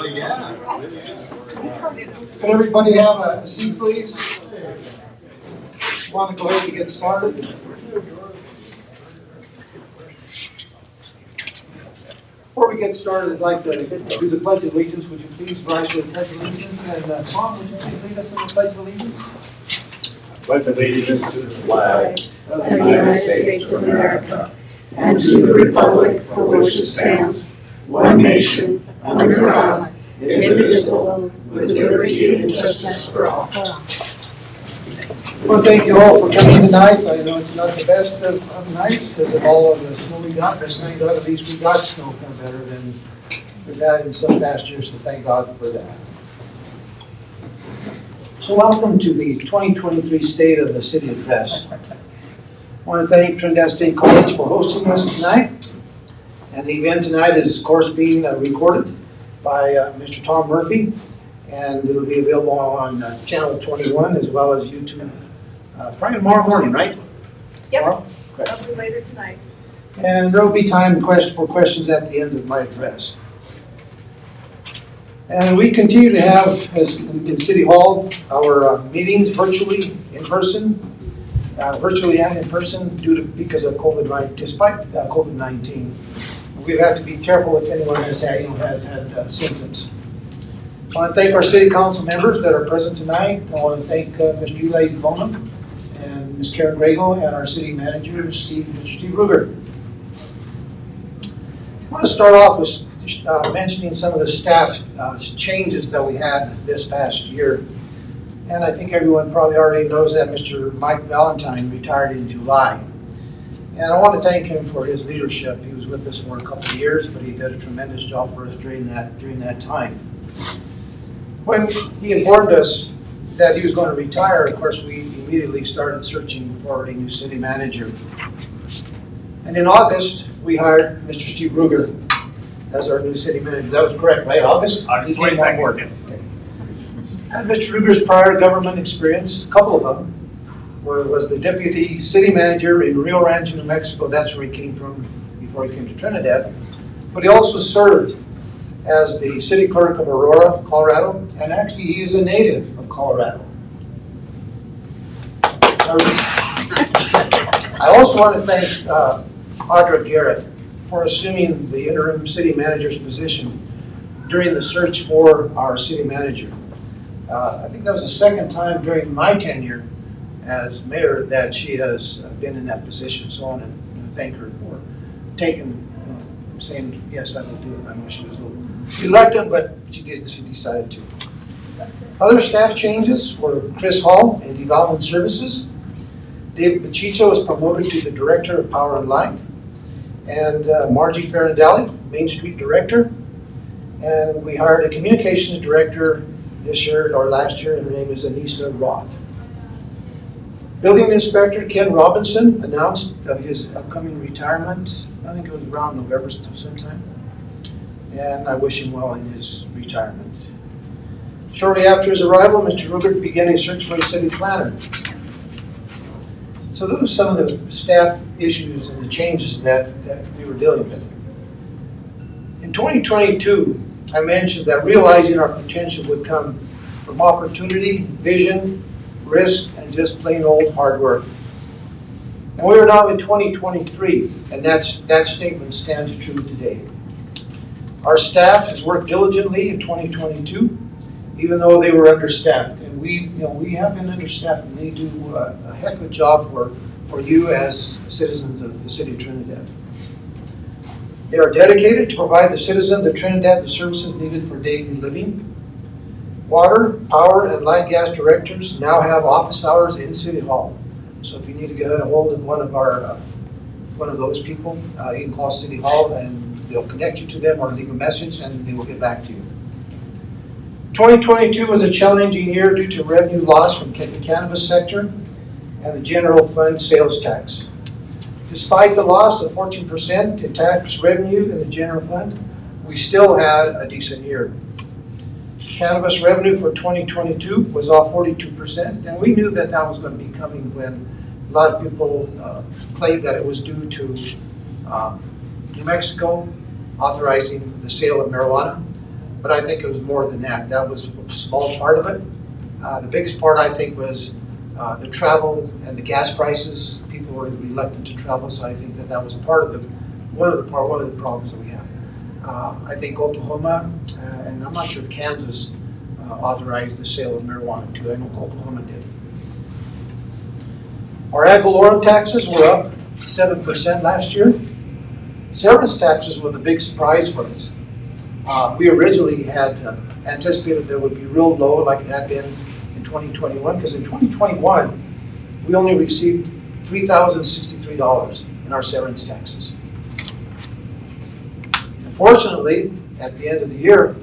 Yeah. Can everybody have a seat, please? Want to go ahead and get started? Before we get started, I'd like to do the Pledge of Allegiance. Would you please rise to the Pledge of Allegiance? And Tom, would you please lead us in the Pledge of Allegiance? Pledge allegiance to the flag of the United States of America, and to the republic for which it stands, one nation, under God, indivisible, with liberty and justice for all. Well, thank you all for coming tonight. I know it's not the best of nights because of all of the snow we got. But thank God at least we got snow kind of better than we've had in some past years, so thank God for that. So welcome to the 2023 State of the City Address. I want to thank Trinidad State College for hosting us tonight. And the event tonight is, of course, being recorded by Mr. Tom Murphy. And it'll be available on Channel 21 as well as YouTube probably tomorrow morning, right? Yep, Okay. that'll be later tonight. And there will be time for questions at the end of my address. And we continue to have, as in City Hall, our meetings virtually in person, virtually and in person because of COVID-19, despite COVID-19. We have to be careful if anyone has had symptoms. I want to thank our City Council members that are present tonight. I want to thank Mr. Eli Bonham and Ms. Karen Grego and our City Manager, Mr. Steve Ruger. I want to start off with mentioning some of the staff changes that we had this past year. And I think everyone probably already knows that Mr. Mike Valentine retired in July. And I want to thank him for his leadership. He was with us for a couple of years, but he did a tremendous job for us during that time. When he informed us that he was going to retire, of course, we immediately started searching for a new city manager. And in August, we hired Mr. Steve Ruger as our new city manager. That was correct, right? August? August 22nd, yes. Okay. And Mr. Ruger's prior government experience, a couple of them, was the deputy city manager in Rio Rancho, New Mexico. That's where he came from before he came to Trinidad. But he also served as the city clerk of Aurora, Colorado, and actually he is a native of Colorado. I also want to thank Audra Garrett for assuming the interim city manager's position during the search for our city manager. I think that was the second time during my tenure as mayor that she has been in that position. So I want to thank her for saying, yes, I will do it. I know she was a little reluctant, but she decided to. Other staff changes were Chris Hall in Development Services. David Pachicho was promoted to the Director of Power and Light. And Margie Ferrandelli, Main Street Director. And we hired a Communications Director this year, or last year, and her name is Anissa Roth. Building Inspector Ken Robinson announced of his upcoming retirement. I think it was around November sometime. And I wish him well in his retirement. Shortly after his arrival, Mr. Ruger began a search for a city planner. So those are some of the staff issues and the changes that we were dealing with. In 2022, I mentioned that realizing our potential would come from opportunity, vision, risk, and just plain old hard work. And we are now in 2023, and that statement stands true today. Our staff has worked diligently in 2022, even though they were understaffed. And we have been understaffed, and they do a heck of a job for you as citizens of the city of Trinidad. They are dedicated to provide the citizens of Trinidad the services needed for daily living. Water, power, and light gas directors now have office hours in City Hall. So if you need to get a hold of one of those people, you can call City Hall and they'll connect you to them or leave a message and they will get back to you. 2022 was a challenging year due to revenue loss from the cannabis sector and the general fund sales tax. Despite the loss of 14% in tax revenue in the general fund, we still had a decent year. Cannabis revenue for 2022 was off 42%, and we knew that was going to be coming when a lot of people claimed that it was due to New Mexico authorizing the sale of marijuana. but I think it was more than that. That was a small part of it. The biggest part, I think, was the travel and the gas prices. People were reluctant to travel, so I think that that was part of one of the problems that we have. I think Oklahoma, and I'm not sure if Kansas authorized the sale of marijuana too. I know Oklahoma did. Our ad valorem taxes were up 7% last year. Severance taxes were the big surprise for us. We originally had anticipated that it would be real low like it had been in 2021, because in 2021, we only received $3,063 in our severance taxes. Unfortunately, at the end of the year,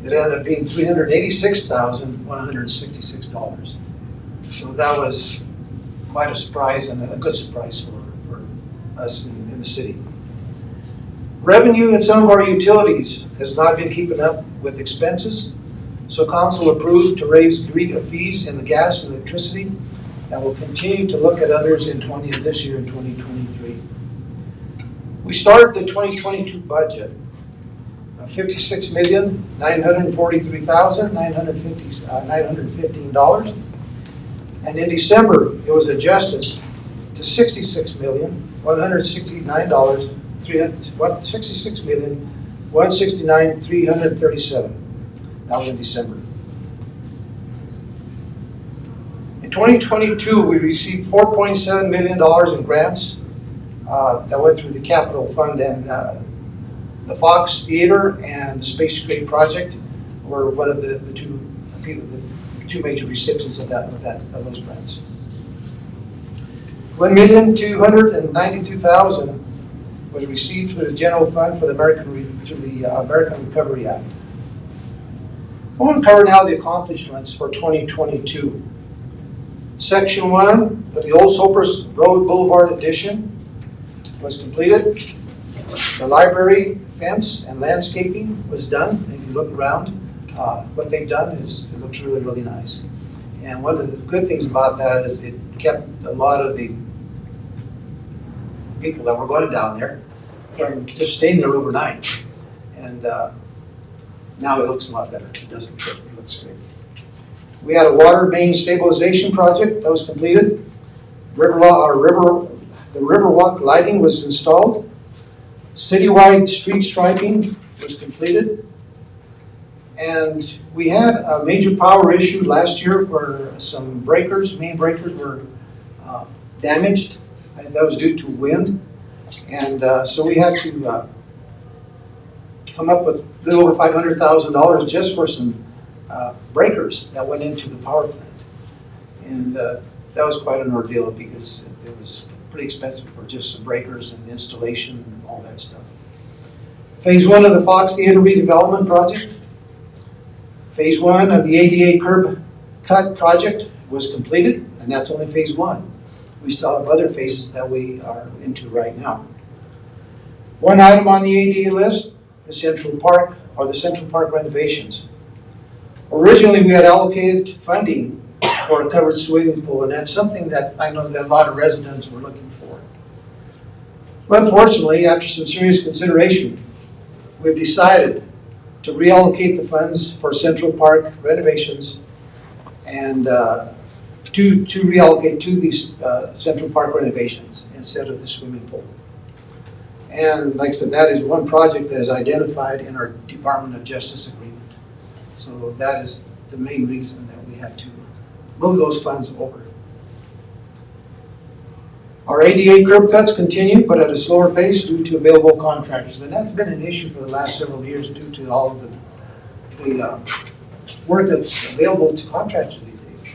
it ended up being $386,166. So that was quite a surprise, and a good surprise for us in the city. Revenue in some of our utilities has not been keeping up with expenses, so council approved to raise fees in the gas and electricity, and will continue to look at others in this year in 2023. We started the 2022 budget of $56,943,915, and in December it was adjusted to $66,169,337. That was in December. In 2022, we received $4.7 million in grants that went through the capital fund, and the Fox Theater and the Space Grade Project were one of the two major recipients of those grants. $1,292,000 was received for the general fund for the American Recovery Act. I want to cover now the accomplishments for 2022. Section 1 of the Old Soapers Road Boulevard addition was completed. The library fence and landscaping was done. If you look around, what they've done is it looks really, really nice. And one of the good things about that is it kept a lot of the people that were going down there from just staying there overnight. And now it looks a lot better. It looks great. We had a water main stabilization project that was completed. The Riverwalk lighting was installed. Citywide street striping was completed. And we had a major power issue last year where some main breakers were damaged. And that was due to wind. And so we had to come up with a little over $500,000 just for some breakers that went into the power plant. And that was quite an ordeal because it was pretty expensive for just some breakers and installation and all that stuff. Phase 1 of the Fox Theater redevelopment project. Phase 1 of the ADA curb cut project was completed, and that's only phase 1. We still have other phases that we are into right now. One item on the ADA list, the Central Park renovations. Originally, we had allocated funding for a covered swimming pool, and that's something that I know that a lot of residents were looking for. But unfortunately, after some serious consideration, we've decided to reallocate the funds for Central Park renovations and to reallocate to these Central Park renovations instead of the swimming pool. And like I said, that is one project that is identified in our Department of Justice agreement. So that is the main reason that we had to move those funds over. Our ADA curb cuts continue, but at a slower pace due to available contractors. And that's been an issue for the last several years due to all of the work that's available to contractors these days.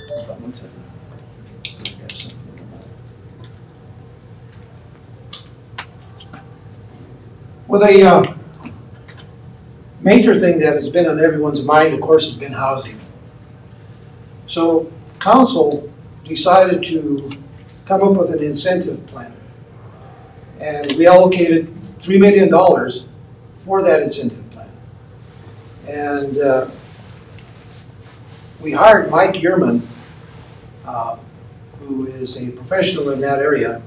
Hold on one second. Well, the major thing that has been on everyone's mind, of course, has been housing. So council decided to come up with an incentive plan. And we allocated $3 million for that incentive plan. And we hired Mike Yearman, who is a professional in that area,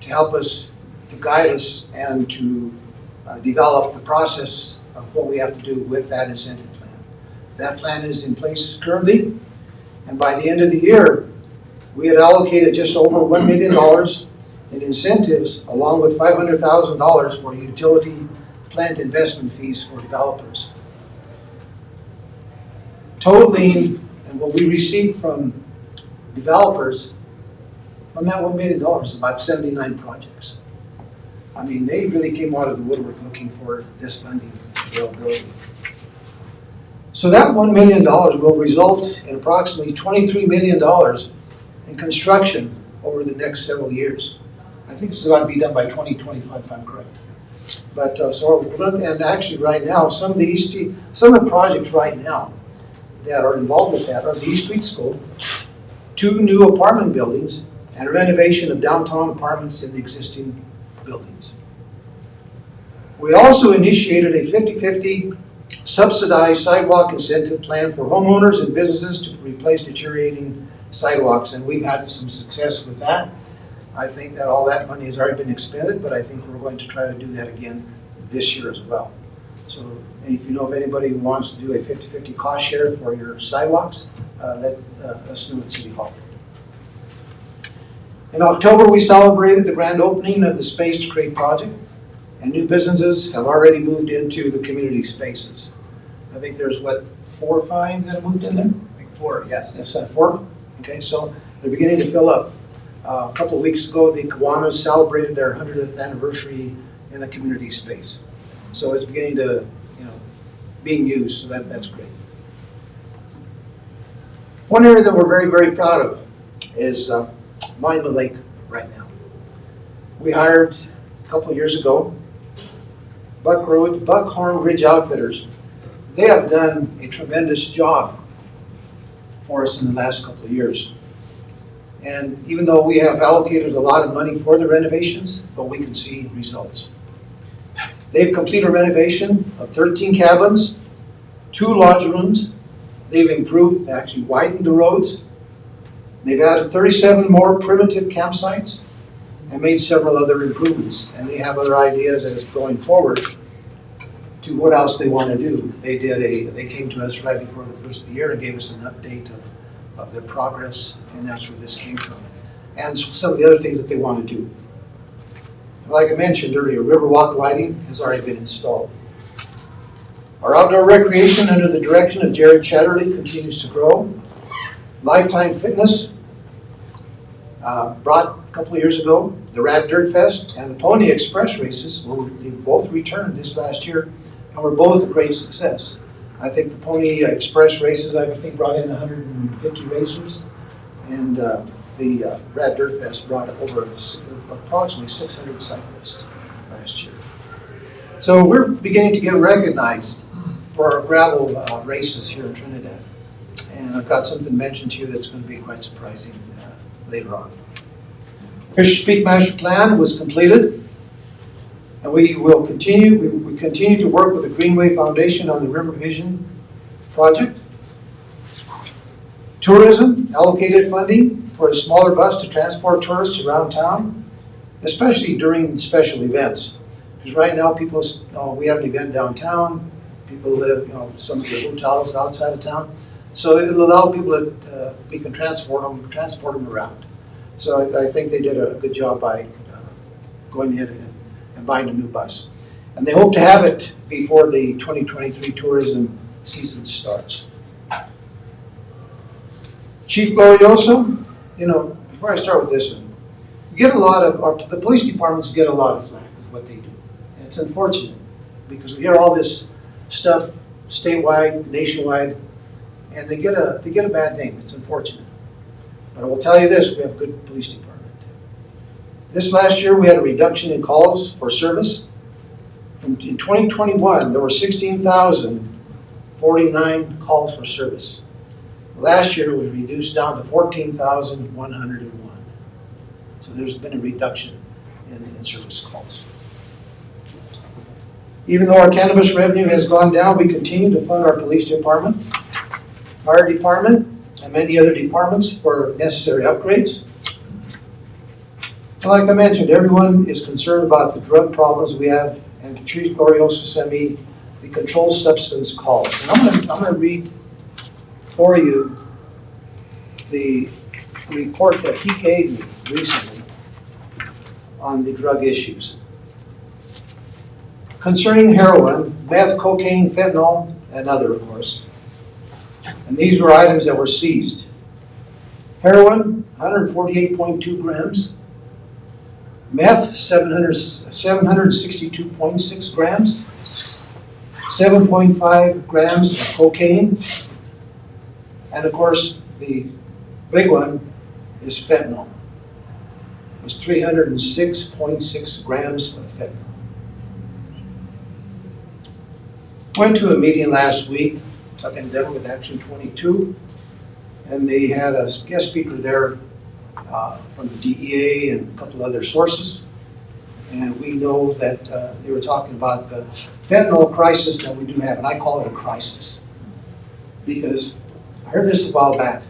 to help us, to guide us, and to develop the process of what we have to do with that incentive plan. That plan is in place currently, and by the end of the year, we had allocated just over $1 million in incentives, along with $500,000 for utility plant investment fees for developers. Totaling, and what we received from developers from that $1 million is about 79 projects. I mean, they really came out of the woodwork looking for this funding availability. So that $1 million will result in approximately $23 million in construction over the next several years. I think this is going to be done by 2025, if I'm correct. But and actually right now, some of the projects right now that are involved with that are the East Street School, 2 new apartment buildings, and a renovation of downtown apartments in the existing buildings. We also initiated a 50-50 subsidized sidewalk incentive plan for homeowners and businesses to replace deteriorating sidewalks, and we've had some success with that. I think that all that money has already been expended, but I think we're going to try to do that again this year as well. So if you know of anybody who wants to do a 50-50 cost share for your sidewalks, let us know at City Hall. In October, we celebrated the grand opening of the Space to Create project, and new businesses have already moved into the community spaces. I think there's, what, 4 or 5 that have moved in there? I think 4, yes. That's 4? Okay, so they're beginning to fill up. A couple of weeks ago, the Kiwanis celebrated their 100th anniversary in the community space. So it's beginning to, being used, so that's great. One area that we're very, very proud of is Monument Lake right now. We hired a couple of years ago Buckhorn Ridge Outfitters. They have done a tremendous job for us in the last couple of years. And even though we have allocated a lot of money for the renovations, but we can see results. They've completed a renovation of 13 cabins, 2 lodge rooms. They've improved, actually widened the roads. They've added 37 more primitive campsites and made several other improvements. And they have other ideas as going forward to what else they want to do. They came to us right before the first of the year and gave us an update of their progress, and that's where this came from. And some of the other things that they want to do. Like I mentioned earlier, Riverwalk lighting has already been installed. Our outdoor recreation under the direction of Jared Chatterley continues to grow. Lifetime Fitness brought a couple of years ago the Rad Dirt Fest and the Pony Express races. They both returned this last year and were both a great success. I think the Pony Express races, I think, brought in 150 racers, and the Rad Dirt Fest brought over approximately 600 cyclists last year. So we're beginning to get recognized for our gravel races here in Trinidad. And I've got something mentioned to you that's going to be quite surprising later on. Fisher Peak Master Plan was completed, and we will continue. We continue to work with the Greenway Foundation on the River Vision project. Tourism allocated funding for a smaller bus to transport tourists around town, especially during special events. Because right now, people, we have an event downtown. People live, some of the hotels outside of town. So it'll allow people to, we can transport them around. So I think they did a good job by going ahead and buying a new bus. And they hope to have it before the 2023 tourism season starts. Chief Glorioso, before I start with this one, you get a lot of, the police departments get a lot of flack with what they do. And it's unfortunate because we hear all this stuff statewide, nationwide, and they get a bad name. It's unfortunate. But I will tell you this, we have a good police department. This last year we had a reduction in calls for service. In 2021, there were 16,049 calls for service. Last year it was reduced down to 14,101. So there's been a reduction in service calls. Even though our cannabis revenue has gone down, we continue to fund our police department, fire department, and many other departments for necessary upgrades. And like I mentioned, everyone is concerned about the drug problems we have, and Chief Glorioso sent me the controlled substance calls. And I'm gonna read for you the report that he gave me recently on the drug issues. Concerning heroin, meth, cocaine, fentanyl, and other, of course. And these were items that were seized. Heroin, 148.2 grams. Meth, 762.6 grams. 7.5 grams of cocaine. And of course, the big one is fentanyl. It was 306.6 grams of fentanyl. Went to a meeting last week up in Denver with Action 22, and they had a guest speaker there from the DEA and a couple other sources. And we know that they were talking about the fentanyl crisis that we do have, and I call it a crisis. Because I heard this a while back,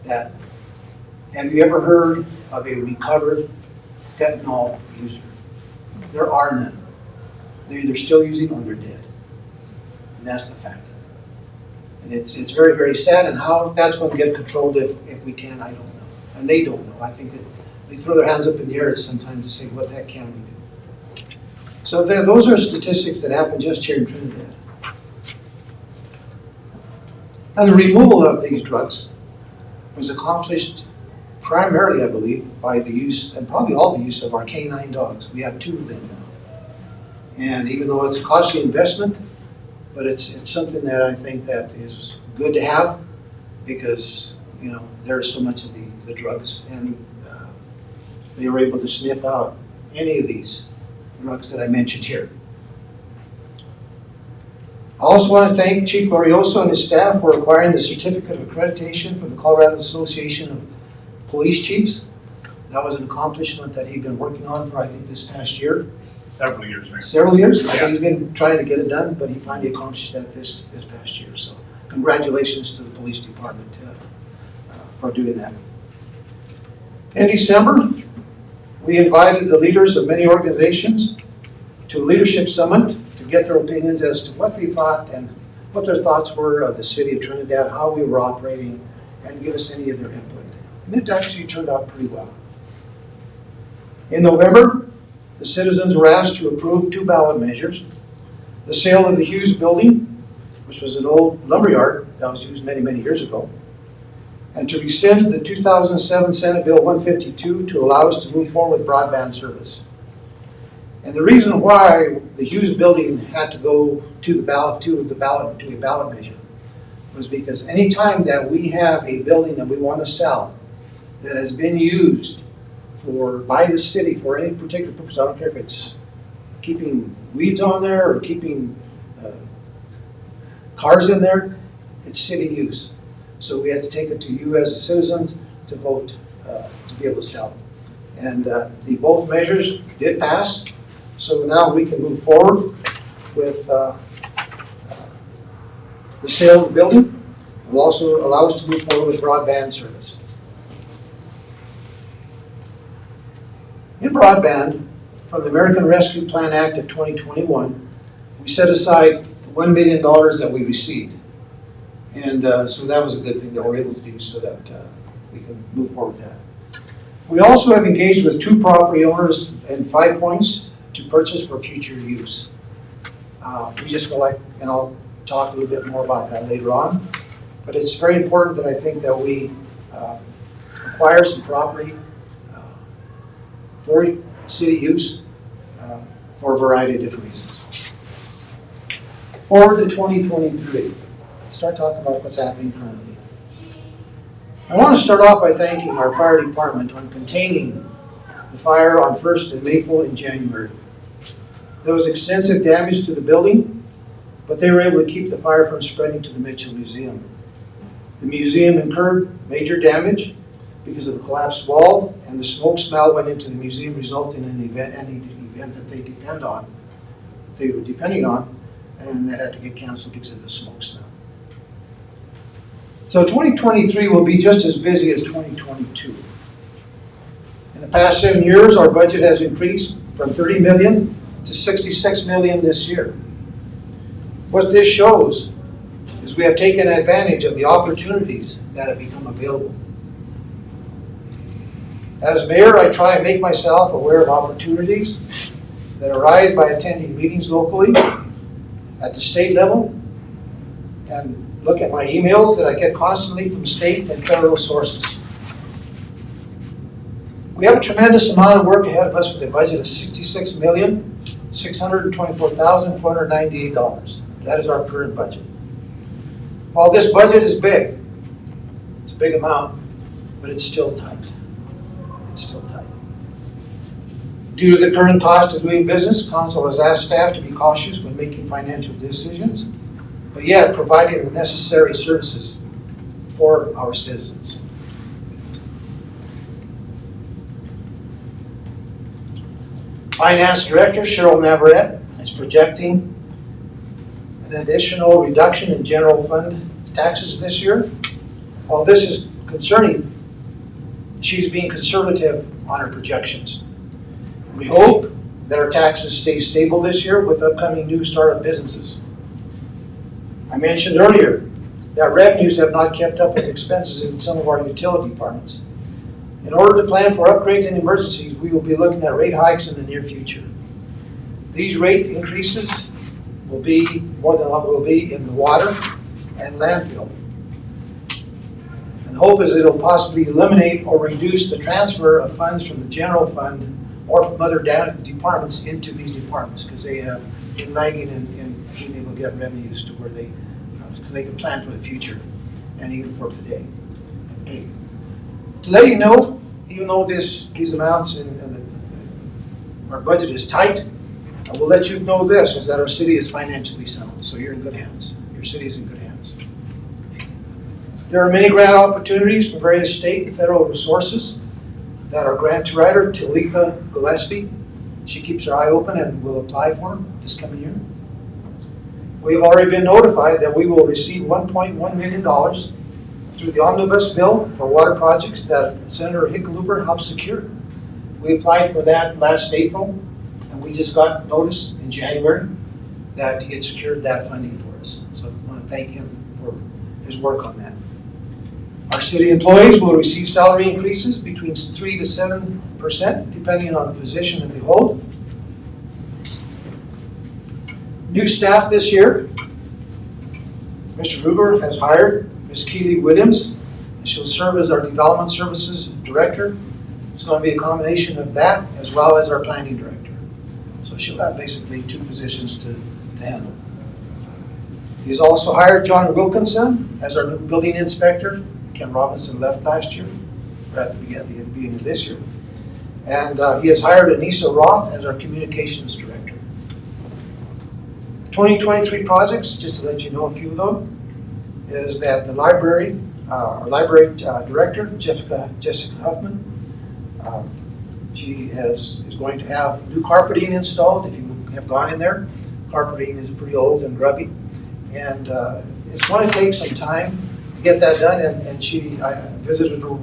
that have you ever heard of a recovered fentanyl user? There are none. They're either still using or they're dead. And that's the fact. And it's very, very sad, and how that's going to get controlled if we can, I don't know. And they don't know. I think that they throw their hands up in the air sometimes to say, what the heck can we do? So those are statistics that happen just here in Trinidad. Now the removal of these drugs was accomplished primarily, I believe, by the use, and probably all the use of our canine dogs. We have 2 of them now. And even though it's a costly investment, but it's something that I think that is good to have, because you know there's so much of the drugs, and they were able to sniff out any of these drugs that I mentioned here. I also want to thank Chief Glorioso and his staff for acquiring the certificate of accreditation from the Colorado Association of Police Chiefs. That was an accomplishment that he'd been working on for, I think, this past year. Several years, Mayor. Several years. I Yeah. think he's been trying to get it done, but he finally accomplished that this past year. So congratulations to the police department for doing that. In December, we invited the leaders of many organizations to a leadership summit to get their opinions as to what they thought and what their thoughts were of the city of Trinidad, how we were operating, and give us any of their input. And it actually turned out pretty well. In November, the citizens were asked to approve 2 ballot measures. The sale of the Hughes building, which was an old lumberyard that was used many, many years ago, and to rescind the 2007 Senate Bill 152 to allow us to move forward with broadband service. And the reason why the Hughes building had to go to a ballot measure was because any time that we have a building that we want to sell that has been used by the city for any particular purpose, I don't care if it's keeping weeds on there or keeping cars in there, it's city use. So we had to take it to you as the citizens to vote to be able to sell it. And both measures did pass, so now we can move forward with the sale of the building. It will also allow us to move forward with broadband service. In broadband, from the American Rescue Plan Act of 2021, we set aside $1 million that we received. And so that was a good thing that we're able to do so that we can move forward with that. We also have engaged with 2 property owners and 5 points to purchase for future use. We just feel like, and I'll talk a little bit more about that later on, but it's very important that I think that we acquire some property for city use for a variety of different reasons. Forward to 2023. Start talking about what's happening currently. I want to start off by thanking our fire department on containing the fire on 1st and Maple in January. There was extensive damage to the building, but they were able to keep the fire from spreading to the Mitchell Museum. The museum incurred major damage because of the collapsed wall, and the smoke smell went into the museum, resulting in any event that they were depending on, and that had to get canceled because of the smoke smell. So 2023 will be just as busy as 2022. In the past 7 years, our budget has increased from $30 million to $66 million this year. What this shows is we have taken advantage of the opportunities that have become available. As mayor, I try and make myself aware of opportunities that arise by attending meetings locally, at the state level, and look at my emails that I get constantly from state and federal sources. We have a tremendous amount of work ahead of us with a budget of $66,624,498. That is our current budget. While this budget is big, it's a big amount, but it's still tight. It's still tight. Due to the current cost of doing business, council has asked staff to be cautious when making financial decisions, but yet providing the necessary services for our citizens. Finance Director Cheryl Navarrete is projecting an additional reduction in general fund taxes this year. While this is concerning, she's being conservative on her projections. We hope that our taxes stay stable this year with upcoming new startup businesses. I mentioned earlier that revenues have not kept up with expenses in some of our utility departments. In order to plan for upgrades and emergencies, we will be looking at rate hikes in the near future. These rate increases will be more than what will be in the water and landfill. And the hope is it'll possibly eliminate or reduce the transfer of funds from the general fund or from other departments into these departments, because they have been lagging in being able to get revenues to where they can plan for the future and even for today. Okay. To let you know, even though these amounts and our budget is tight, I will let you know this, is that our city is financially sound, so you're in good hands. Your city is in good hands. There are many grant opportunities from various state and federal resources that our grant writer, Talitha Gillespie, she keeps her eye open and will apply for them this coming year. We have already been notified that we will receive $1.1 million through the omnibus bill for water projects that Senator Hickenlooper helped secure. We applied for that last April, and we just got notice in January that he had secured that funding for us. So I want to thank him for his work on that. Our city employees will receive salary increases between 3 to 7%, depending on the position that they hold. New staff this year, Mr. Ruger has hired Ms. Keely Williams, and she'll serve as our Development Services Director. It's going to be a combination of that as well as our Planning Director. So she'll have basically two positions to handle. He's also hired John Wilkinson as our new Building Inspector. Ken Robinson left last year, or at the beginning of this year. And he has hired Anissa Roth as our Communications Director. 2023 projects, just to let you know a few of them, is that the library, our library director, Jessica Huffman, she is going to have new carpeting installed. If you have gone in there, carpeting is pretty old and grubby. And it's going to take some time to get that done. And I visited her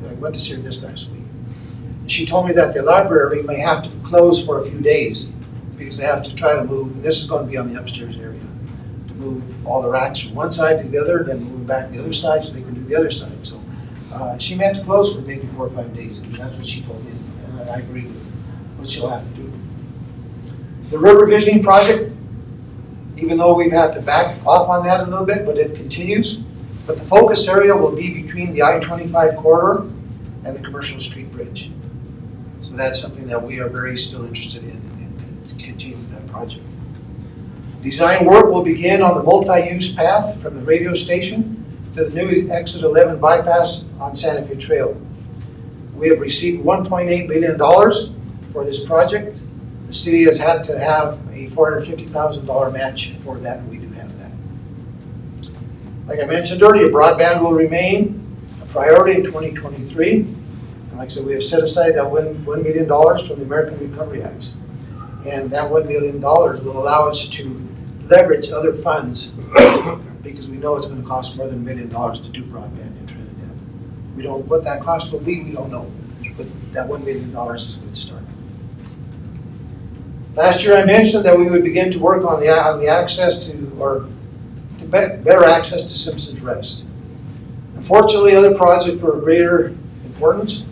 I went to see her this last week. She told me that the library may have to close for a few days because they have to try to move, and this is going to be on the upstairs area, to move all the racks from one side to the other, then move back to the other side so they can do the other side. So she may have to close for maybe 4 or 5 days, and that's what she told me, and I agree with what she'll have to do. The river visioning project, even though we've had to back off on that a little bit, but it continues. But the focus area will be between the I-25 corridor and the Commercial Street Bridge. So that's something that we are very still interested in continue with that project. Design work will begin on the multi-use path from the radio station to the new Exit 11 bypass on Santa Fe Trail. We have received $1.8 million for this project. The city has had to have a $450,000 match for that, and we do have that. Like I mentioned earlier, broadband will remain a priority in 2023. And like I said, we have set aside that $1 million from the American Recovery Act. And that $1 million will allow us to leverage other funds because we know it's going to cost more than $1 million to do broadband in Trinidad. We don't, what that cost will be, we don't know. But that $1 million is a good start. Last year I mentioned that we would begin to work on the access to, or to better access to Simpson's Rest. Unfortunately, other projects were of greater importance,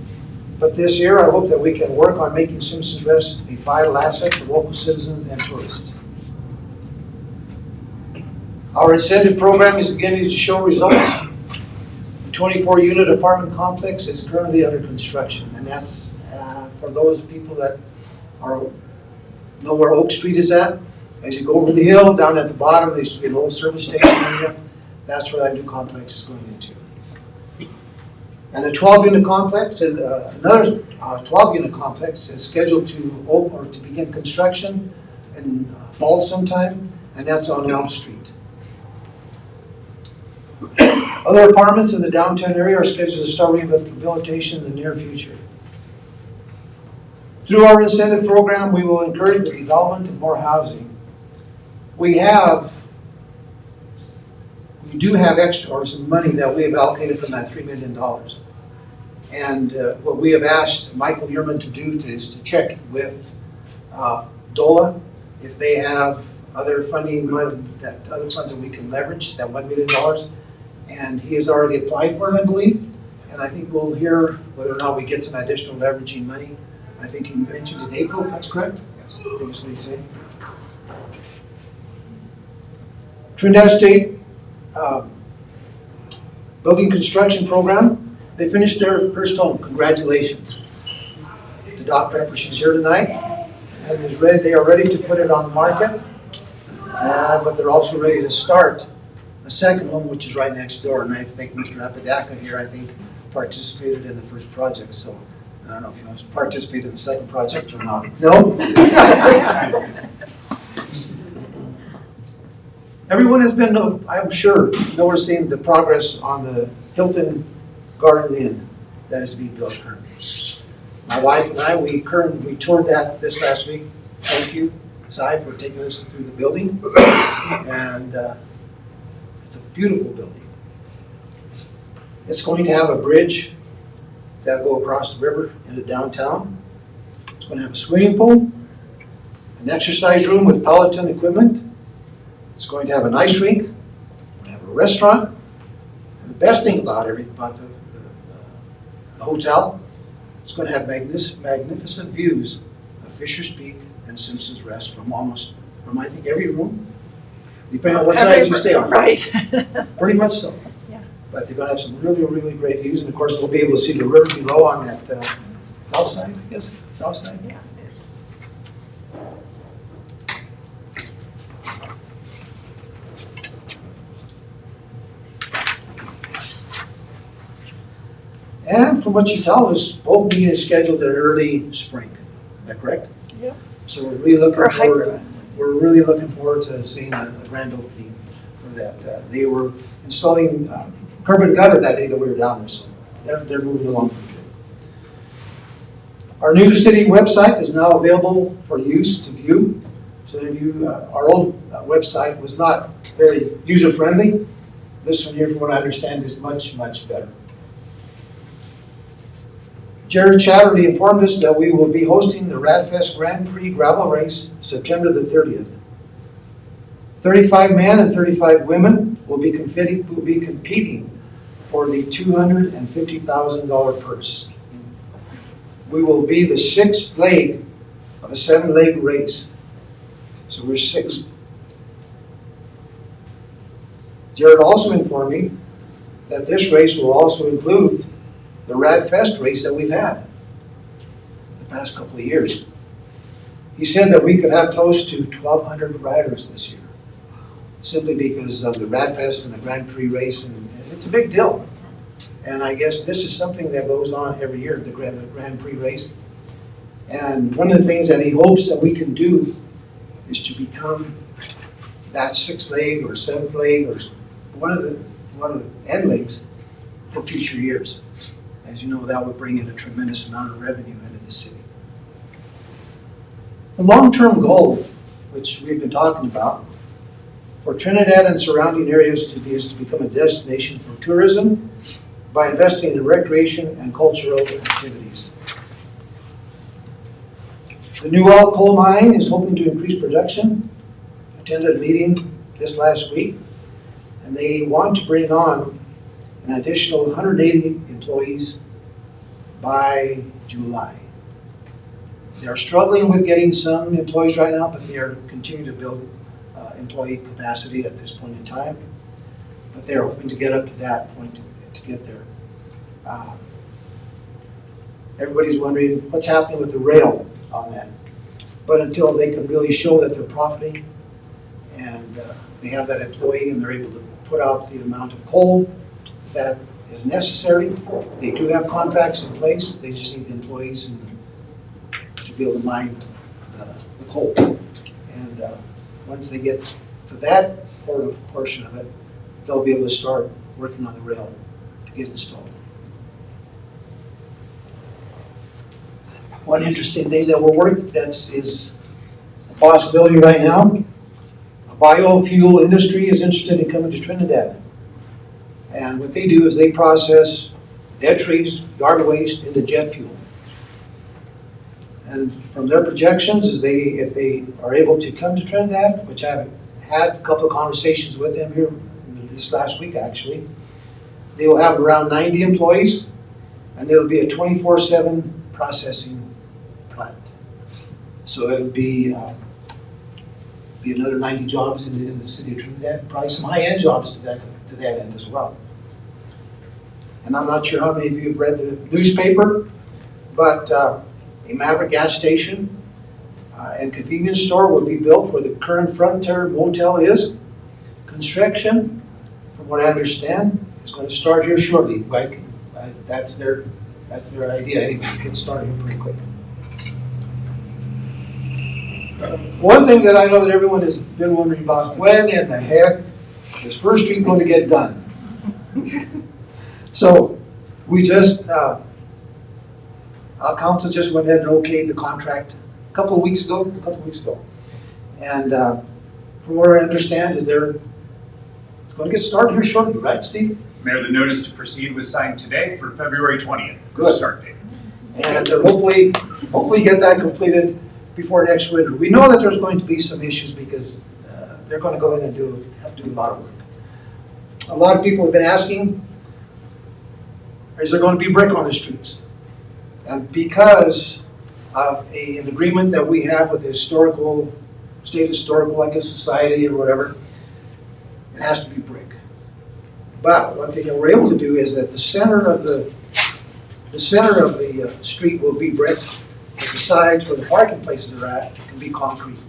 but this year I hope that we can work on making Simpson's Rest a vital asset for local citizens and tourists. Our incentive program is beginning to show results. The 24-unit apartment complex is currently under construction, and that's for those people that know where Oak Street is at. As you go over the hill, down at the bottom, there used to be an old service station area. That's where that new complex is going into. And a 12-unit complex, another 12-unit complex is scheduled to open or to begin construction in fall sometime, and that's on Elm Street. Other apartments in the downtown area are scheduled to start rehabilitation in the near future. Through our incentive program, we will encourage the development of more housing. We do have extra, or some money that we have allocated from that $3 million. And what we have asked Michael Yearman to do is to check with DOLA if they have other funding money, other funds that we can leverage, that $1 million. And he has already applied for it, I believe. And I think we'll hear whether or not we get some additional leveraging money. I think you mentioned in April, if that's correct? Yes. I think that's what he said. Trinidad State Building Construction Program, they finished their first home. Congratulations to Dr. Pepper. She's here tonight and is ready. They are ready to put it on the market, but they're also ready to start a second home, which is right next door. And I think Mr. Apodaca here, I think, participated in the first project. So I don't know if you want to participate in the second project or not. No? Everyone has been, I'm sure, noticing the progress on the Hilton Garden Inn that is being built currently. My wife and I, we toured that this last week. Thank you, Cy, for taking us through the building. And it's a beautiful building. It's going to have a bridge that'll go across the river into downtown. It's going to have a swimming pool, an exercise room with Peloton equipment. It's going to have an ice rink. It's going to have a restaurant. And the best thing about the hotel, it's going to have magnificent views of Fisher's Peak and Simpson's Rest from I think every room, depending on what side you stay on. Right. Pretty much so. Yeah. But they're going to have some really, really great views, and of course, we'll be able to see the river below on that south side, I guess, south side. Yeah. And from what you tell us, both meetings is scheduled in early spring. Is that correct? Yeah. So we're really looking For forward. We're really looking forward to seeing a grand opening for that. They were installing curb and gutter that day that we were down there, so they're moving along pretty good. Our new city website is now available for use to view. So if you, our old website was not very user friendly. This one here, from what I understand, is much, much better. Jared Chatterley informed us that we will be hosting the Radfest Grand Prix Gravel Race September the 30th. 35 men and 35 women will be competing for the $250,000 purse. We will be the sixth leg of a 7-leg race. So we're sixth. Jared also informed me that this race will also include the Radfest race that we've had the past couple of years. He said that we could have close to 1,200 riders this year, simply because of the Radfest and the Grand Prix race, and it's a big deal. And I guess this is something that goes on every year, the Grand Prix race. And one of the things that he hopes that we can do is to become that 6th leg or 7th leg or one of the end legs for future years. As you know, that would bring in a tremendous amount of revenue into the city. The long-term goal, which we've been talking about, for Trinidad and surrounding areas is to become a destination for tourism by investing in recreation and cultural activities. The new oil coal mine is hoping to increase production. Attended a meeting this last week, and they want to bring on an additional 180 employees by July. They are struggling with getting some employees right now, but they are continuing to build employee capacity at this point in time. But they are hoping to get up to that point to get there. Everybody's wondering what's happening with the rail on that. But until they can really show that they're profiting and they have that employee and they're able to put out the amount of coal that is necessary, they do have contracts in place. They just need the employees to be able to mine the coal. And once they get to that portion of it, they'll be able to start working on the rail to get installed. One interesting thing that we're working, is a possibility right now. A biofuel industry is interested in coming to Trinidad. And what they do is they process dead trees, yard waste into jet fuel. And from their projections, if they are able to come to Trinidad, which I've had a couple of conversations with them here this last week actually, they will have around 90 employees, and it'll be a 24/7 processing plant. So it'll be another 90 jobs in the city of Trinidad, probably some high-end jobs to that end as well. And I'm not sure how many of you have read the newspaper, but a Maverick gas station and convenience store will be built where the current Frontier Motel is. Construction, from what I understand, is going to start here shortly. That's their idea anyway, to get started here pretty quick. One thing that I know that everyone has been wondering about, when in the heck is First Street going to get done? So we just, our council just went ahead and okayed the contract a couple of weeks ago. And from what I understand is it's going to get started here shortly, right, Steve? Mayor, the notice to proceed was signed today for February 20th. Good. Start date. And hopefully get that completed before next winter. We know that there's going to be some issues because they're going to go in and have to do a lot of work. A lot of people have been asking, is there going to be brick on the streets? And because of an agreement that we have with the State Historical Society or whatever, it has to be brick. But what they were able to do is that the center of the street will be brick, but the sides where the parking places are at can be concrete.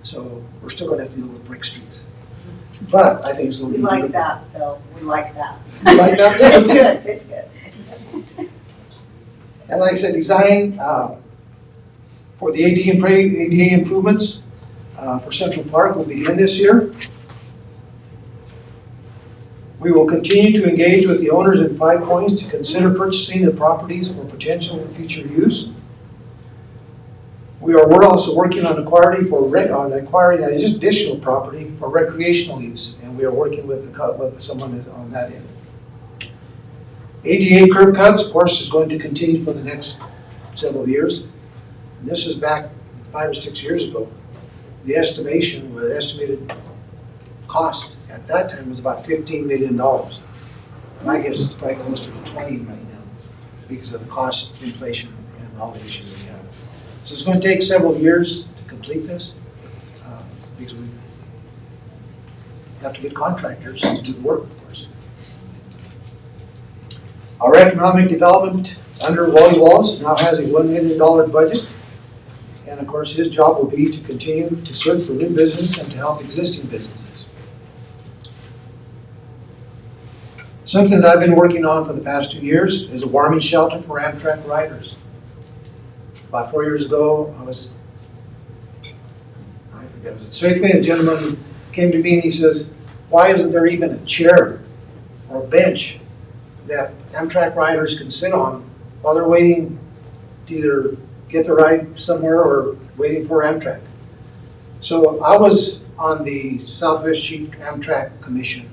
So we're still going to have to deal with brick streets. But I think it's going to be. We like that, Phil. We like that. You like that? It's good. It's good. And like I said, design for the ADA improvements for Central Park will begin this year. We will continue to engage with the owners in Five Points to consider purchasing the properties for potential future use. We're also working on acquiring additional property for recreational use, and we are working with someone on that end. ADA curb cuts, of course, is going to continue for the next several years. And this is back 5 or 6 years ago. The estimated cost at that time was about $15 million. My guess it's probably close to 20 right now because of the cost inflation and all the issues we have. So it's going to take several years to complete this because we have to get contractors to do the work, of course. Our economic development under Wally Wallace now has a $1 million budget. And of course, his job will be to continue to search for new business and to help existing businesses. Something that I've been working on for the past 2 years is a warming shelter for Amtrak riders. About 4 years ago, I was at Safeway, a gentleman came to me and he says, why isn't there even a chair or a bench that Amtrak riders can sit on while they're waiting to either get the ride somewhere or waiting for Amtrak? So I was on the Southwest Chief Amtrak Commission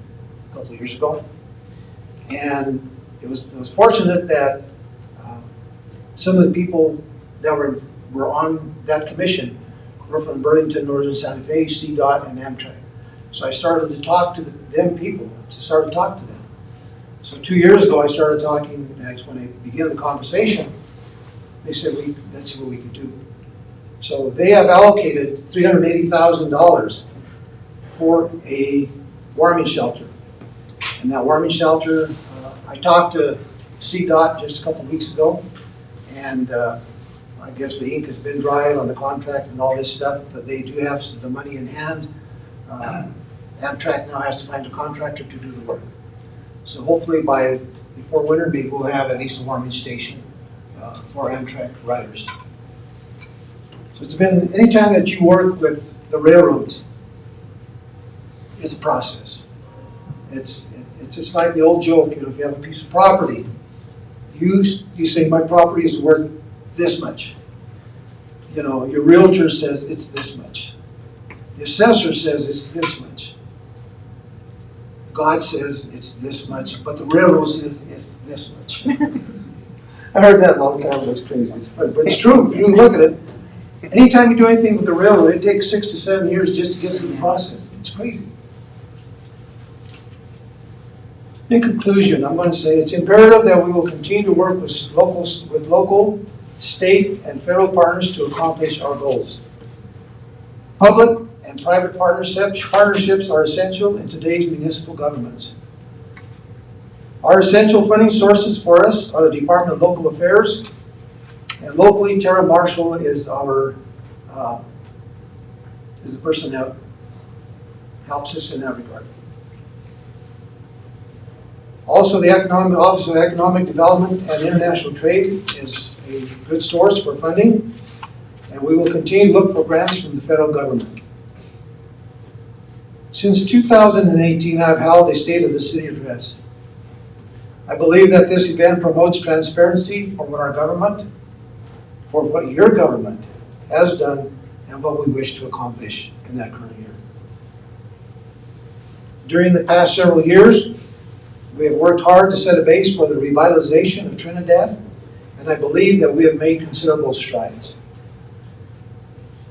a couple of years ago, and it was fortunate that some of the people that were were on that commission were from Burlington, Northern Santa Fe, CDOT, and Amtrak. So I started to talk to them people, started to talk to them. So 2 years ago, I started talking, actually when I began the conversation, they said, let's see what we can do. So they have allocated $380,000 for a warming shelter. And that warming shelter, I talked to CDOT just a couple of weeks ago, and I guess the ink has been dried on the contract and all this stuff, but they do have the money in hand. Amtrak now has to find a contractor to do the work. So hopefully before winter, maybe we'll have at least a warming station for Amtrak riders. So it's been, anytime that you work with the railroads, it's a process. It's just like the old joke, if you have a piece of property, you say, my property is worth this much. Your realtor says it's this much. The assessor says it's this much. God says it's this much, but the railroad says it's this much. I heard that a long time ago. It's crazy. It's funny, but it's true. If you look at it, anytime you do anything with the railroad, it takes 6 to 7 years just to get through the process. It's crazy. In conclusion, I'm going to say it's imperative that we will continue to work with local, state, and federal partners to accomplish our goals. Public and private partnerships are essential in today's municipal governments. Our essential funding sources for us are the Department of Local Affairs, and locally, Tara Marshall is the person that helps us in that regard. Also, the Office of Economic Development and International Trade is a good source for funding, and we will continue to look for grants from the federal government. Since 2018, I've held a State of the City address. I believe that this event promotes transparency for what our government, for what your government has done, and what we wish to accomplish in that current year. During the past several years, we have worked hard to set a base for the revitalization of Trinidad, and I believe that we have made considerable strides.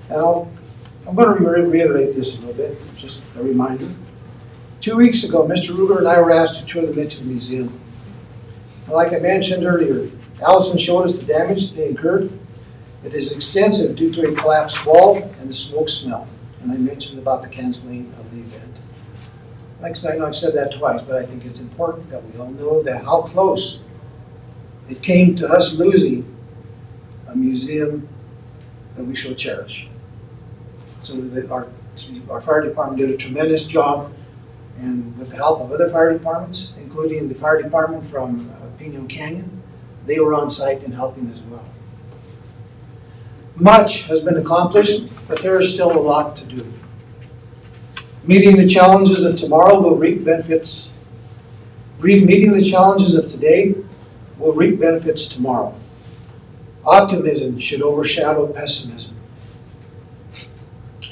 Now, I'm going to reiterate this a little bit, just a reminder. 2 weeks ago, Mr. Ruger and I were asked to tour the Mitchell Museum. And like I mentioned earlier, Allison showed us the damage they incurred. It is extensive due to a collapsed wall and the smoke smell. And I mentioned about the canceling of the event. Like I said, I know I've said that twice, but I think it's important that we all know that how close it came to us losing a museum that we should cherish. So that our fire department did a tremendous job, and with the help of other fire departments, including the fire department from Pinon Canyon, they were on site and helping as well. Much has been accomplished, but there is still a lot to do. Meeting the challenges of tomorrow will reap benefits. Meeting the challenges of today will reap benefits tomorrow. Optimism should overshadow pessimism.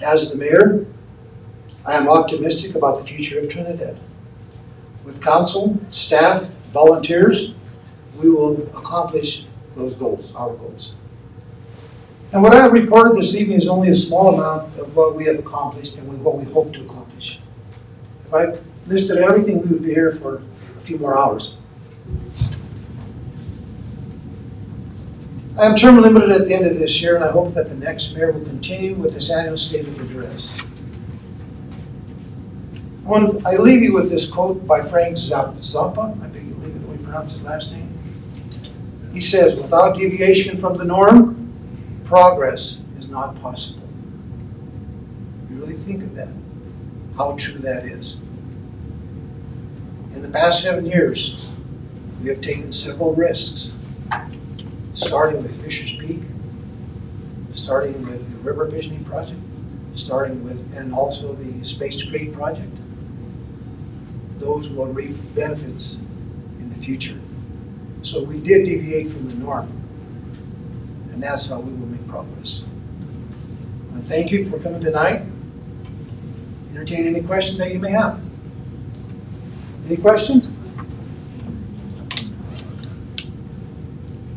As the mayor, I am optimistic about the future of Trinidad. With council, staff, volunteers, we will accomplish those goals, our goals. And what I have reported this evening is only a small amount of what we have accomplished and what we hope to accomplish. If I listed everything, we would be here for a few more hours. I am term limited at the end of this year, and I hope that the next mayor will continue with this annual State of the Address. I leave you with this quote by Frank Zappa. I beg you leave it the way you pronounce his last name. He says, "Without deviation from the norm, progress is not possible." You really think of that, how true that is. In the past 7 years, we have taken several risks, starting with Fisher's Peak, starting with the river visioning project, and also the Space Crate project. Those will reap benefits in the future. So we did deviate from the norm, and that's how we will make progress. I thank you for coming tonight. Entertain any questions that you may have. Any questions?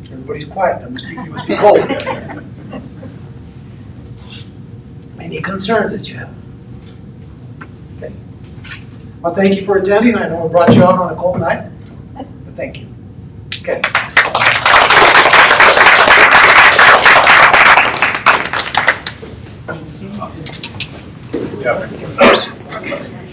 Everybody's quiet. You must be cold. Any concerns that you have? Okay. Well, thank you for attending. I know I brought you out on a cold night, but thank you. Okay. Yeah.